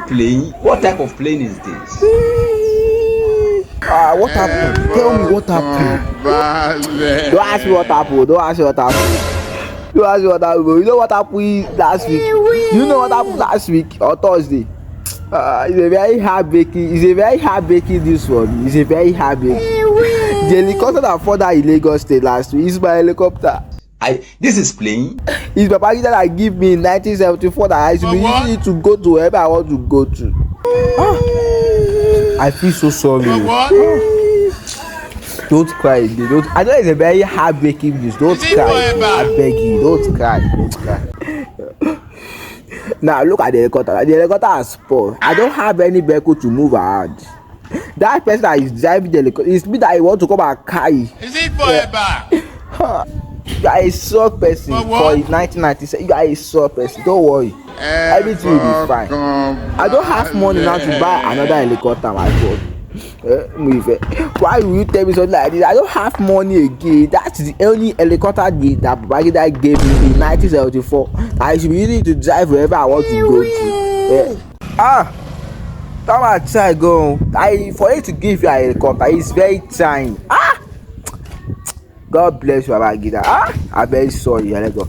plane? What type of plane is this? What happened? Tell me what happened. Don't ask me what happened. Don't ask me what happened. Don't ask me what happened. You know what happened last week? You know what happened last week or Thursday? It's a very heartbreaking. It's a very heartbreaking this one. It's a very heartbreaking. The helicopter that fell down in Lagos State last week is my helicopter. This is plane. It's my package that I give me in 1974 that I should be using it to go to wherever I want to go to. I feel so sorry. Don't cry again. Don't. I know it's a very heartbreaking news. Don't cry. I beg you. Don't cry. Don't cry. Now look at the helicopter. The helicopter has spoiled. I don't have any vehicle to move around. That person that is driving the helicopter, it's me that I want to come and carry. Is it forever? You are a sore person for 1997. You are a sore person. Don't worry. Everything will be fine. I don't have money now to buy another helicopter, my God. Why will you tell me something like this? I don't have money again. That's the only helicopter that Babangida gave me in 1974. I should be using it to drive wherever I want to go to. Come on, try go. For you to give you a helicopter, it's very time. God bless you, Babangida. I'm very sorry. Let go.